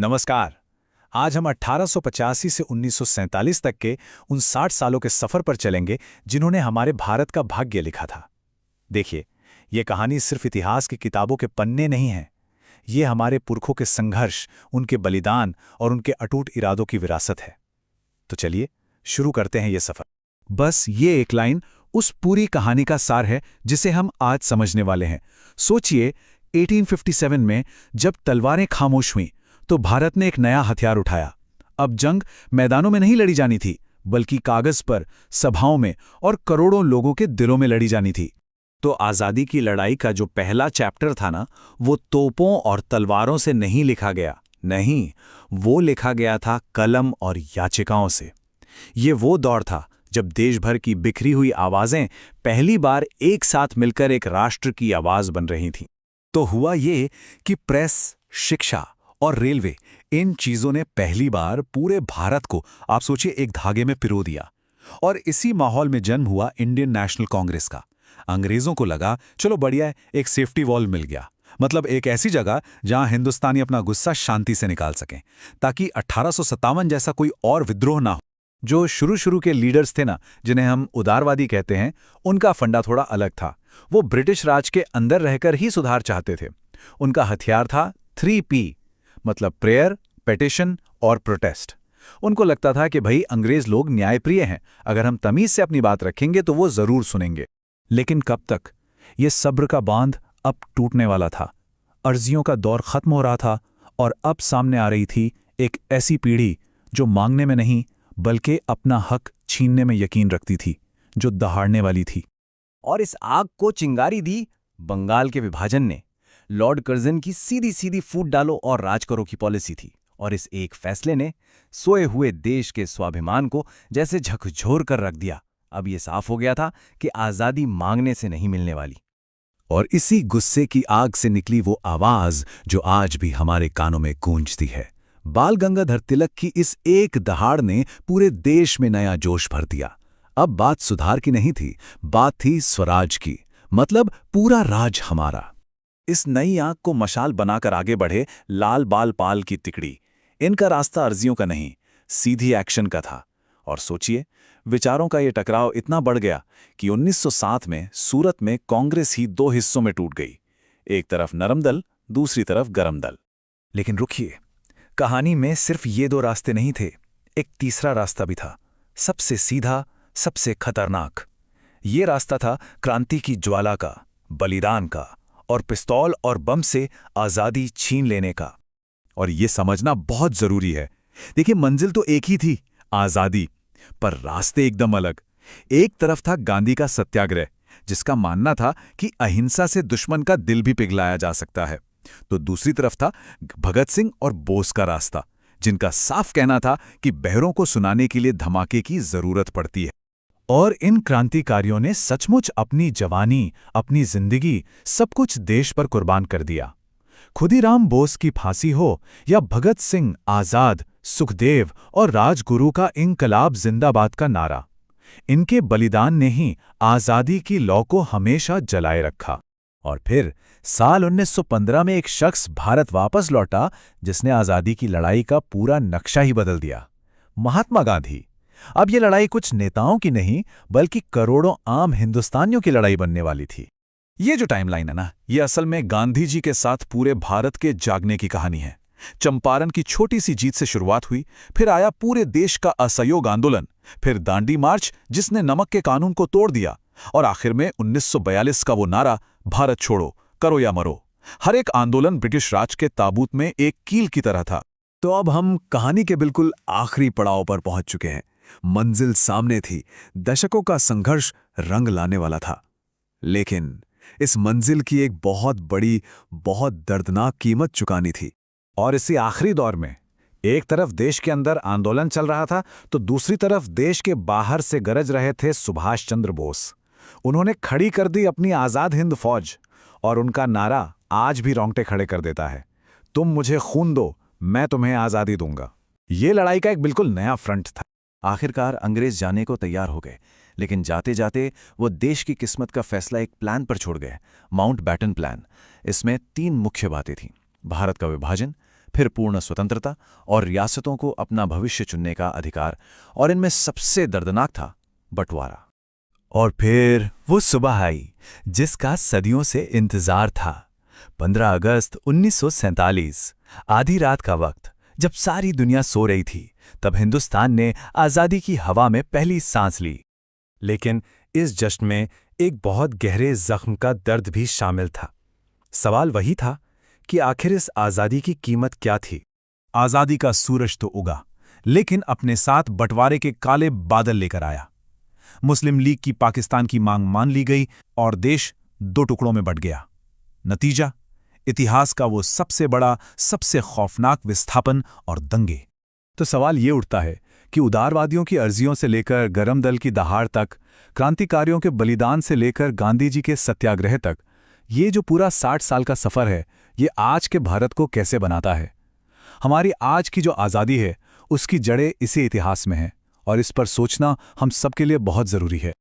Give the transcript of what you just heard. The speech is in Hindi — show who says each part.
Speaker 1: नमस्कार। आज हम 1885 से 1947 तक के उन 60 सालों के सफर पर चलेंगे जिन्होंने हमारे भारत का भाग्य लिखा था। देखिए, ये कहानी सिर्फ इतिहास की किताबों के पन्ने नहीं है। ये हमारे पुरखों के संघर्ष, उनके बलिदान और उनके अटूट इरादों की विरासत है। तो चलिए शुरू करते हैं ये सफर। बस ये एक लाइन उस पूरी कहानी का सार है जिसे हम आज समझने वाले हैं। सोचिए, 1857 में जब तलवारें खामोश हुईं तो भारत ने एक नया हथियार उठाया। अब जंग मैदानों में नहीं लड़ी जानी थी, बल्कि कागज पर, सभाओं में और करोड़ों लोगों के दिलों में लड़ी जानी थी। तो आज़ादी की लड़ाई का जो पहला चैप्टर था ना, वो तोपों और तलवारों से नहीं लिखा गया। नहीं, वो लिखा गया था कलम और याचिकाओं से। ये वो दौर था जब देश भर की बिखरी हुई आवाज़ें पहली बार एक साथ मिलकर एक राष्ट्र की आवाज़ बन रही थीं। तो हुआ ये कि प्रेस, शिक्षा और रेलवे, इन चीजों ने पहली बार पूरे भारत को, आप सोचिए, एक धागे में पिरो दिया। और इसी माहौल में जन्म हुआ इंडियन नेशनल कांग्रेस का। अंग्रेजों को लगा चलो बढ़िया है, एक सेफ्टी वॉल मिल गया, मतलब एक ऐसी जगह जहां हिंदुस्तानी अपना गुस्सा शांति से निकाल सकें, ताकि 1857 जैसा कोई और विद्रोह ना हो। जो शुरू के लीडर्स थे ना, जिन्हें हम उदारवादी कहते हैं, उनका फंडा थोड़ा अलग था। वो ब्रिटिश राज के अंदर रहकर ही सुधार चाहते थे। उनका हथियार था 3P, मतलब प्रेयर, पेटिशन और प्रोटेस्ट। उनको लगता था कि भाई अंग्रेज लोग न्यायप्रिय हैं, अगर हम तमीज से अपनी बात रखेंगे तो वो जरूर सुनेंगे। लेकिन कब तक? ये सब्र का बांध अब टूटने वाला था। अर्जियों का दौर खत्म हो रहा था और अब सामने आ रही थी एक ऐसी पीढ़ी जो मांगने में नहीं बल्कि अपना हक छीनने में यकीन रखती थी, जो दहाड़ने वाली थी।
Speaker 2: और इस आग को चिंगारी दी बंगाल के विभाजन ने। लॉर्ड कर्जन की सीधी सीधी फूट डालो और राज करो की पॉलिसी थी। और इस एक फैसले ने सोए हुए देश के स्वाभिमान को जैसे झकझोर कर रख दिया। अब ये साफ हो गया था कि आज़ादी मांगने से नहीं मिलने वाली।
Speaker 1: और इसी गुस्से की आग से निकली वो आवाज जो आज भी हमारे कानों में गूंजती है। बाल गंगाधर तिलक की इस एक दहाड़ ने पूरे देश में नया जोश भर दिया। अब बात सुधार की नहीं थी, बात थी स्वराज की, मतलब पूरा राज हमारा। इस नई आग को मशाल बनाकर आगे बढ़े लाल बाल पाल की तिकड़ी। इनका रास्ता अर्जियों का नहीं, सीधी एक्शन का था। और सोचिए, विचारों का ये टकराव इतना बढ़ गया कि 1907 में सूरत में कांग्रेस ही दो हिस्सों में टूट गई। एक तरफ नरम दल, दूसरी तरफ गरम दल। लेकिन रुकिए, कहानी में सिर्फ ये दो रास्ते नहीं थे, एक तीसरा रास्ता भी था, सबसे सीधा, सबसे खतरनाक। ये रास्ता था क्रांति की ज्वाला का, बलिदान का और पिस्तौल और बम से आज़ादी छीन लेने का। और ये समझना बहुत जरूरी है। देखिए, मंजिल तो एक ही थी, आज़ादी, पर रास्ते एकदम अलग। एक तरफ था गांधी का सत्याग्रह, जिसका मानना था कि अहिंसा से दुश्मन का दिल भी पिघलाया जा सकता है। तो दूसरी तरफ था भगत सिंह और बोस का रास्ता, जिनका साफ कहना था कि बहरों को सुनाने के लिए धमाके की जरूरत पड़ती है। और इन क्रांतिकारियों ने सचमुच अपनी जवानी, अपनी जिंदगी, सब कुछ देश पर कुर्बान कर दिया। खुदीराम बोस की फांसी हो या भगत सिंह, आजाद, सुखदेव और राजगुरु का इंकलाब जिंदाबाद का नारा, इनके बलिदान ने ही आजादी की लौ को हमेशा जलाए रखा। और फिर साल 1915 में एक शख्स भारत वापस लौटा जिसने आजादी की लड़ाई का पूरा नक्शा ही बदल दिया, महात्मा गांधी। अब ये लड़ाई कुछ नेताओं की नहीं, बल्कि करोड़ों आम हिंदुस्तानियों की लड़ाई बनने वाली थी। ये जो टाइमलाइन है ना, ये असल में गांधी जी के साथ पूरे भारत के जागने की कहानी है। चंपारण की छोटी सी जीत से शुरुआत हुई, फिर आया पूरे देश का असहयोग आंदोलन, फिर दांडी मार्च जिसने नमक के कानून को तोड़ दिया, और आखिर में 1942 का वो नारा, भारत छोड़ो, करो या मरो। हर एक आंदोलन ब्रिटिश राज के ताबूत में एक कील की तरह था। तो अब हम कहानी के बिल्कुल आखिरी पड़ाव पर पहुंच चुके हैं। मंजिल सामने थी, दशकों का संघर्ष रंग लाने वाला था। लेकिन इस मंजिल की एक बहुत बड़ी, बहुत दर्दनाक कीमत चुकानी थी। और इसी आखिरी दौर में एक तरफ देश के अंदर आंदोलन चल रहा था, तो दूसरी तरफ देश के बाहर से गरज रहे थे सुभाष चंद्र बोस। उन्होंने खड़ी कर दी अपनी आज़ाद हिंद फौज, और उनका नारा आज भी रोंगटे खड़े कर देता है, तुम मुझे खून दो, मैं तुम्हें आज़ादी दूंगा। ये लड़ाई का एक बिल्कुल नया फ्रंट था। आखिरकार अंग्रेज जाने को तैयार हो गए, लेकिन जाते जाते वो देश की किस्मत का फैसला एक प्लान पर छोड़ गए, माउंटबेटन प्लान। इसमें 3 मुख्य बातें थीं: भारत का विभाजन,
Speaker 2: फिर पूर्ण स्वतंत्रता और रियासतों को अपना भविष्य चुनने का अधिकार, और इनमें सबसे दर्दनाक था बंटवारा।
Speaker 1: और फिर वो सुबह आई जिसका सदियों से इंतजार था। 15 अगस्त 1947, आधी रात का वक्त, जब सारी दुनिया सो रही थी, तब हिंदुस्तान ने आज़ादी की हवा में पहली सांस ली। लेकिन इस जश्न में एक बहुत गहरे जख्म का दर्द भी शामिल था। सवाल वही था कि आखिर इस आज़ादी की कीमत क्या थी। आज़ादी का सूरज तो उगा, लेकिन अपने साथ बंटवारे के काले बादल लेकर आया। मुस्लिम लीग की पाकिस्तान की मांग मान ली गई और देश 2 टुकड़ों में बंट गया। नतीजा, इतिहास का वो सबसे बड़ा, सबसे खौफनाक विस्थापन और दंगे। तो सवाल ये उठता है कि उदारवादियों की अर्जियों से लेकर गरम दल की दहाड़ तक, क्रांतिकारियों के बलिदान से लेकर गांधी जी के सत्याग्रह तक, ये जो पूरा 60 साल का सफर है, ये आज के भारत को कैसे बनाता है। हमारी आज की जो आज़ादी है, उसकी जड़ें इसी इतिहास में हैं, और इस पर सोचना हम सबके लिए बहुत ज़रूरी है।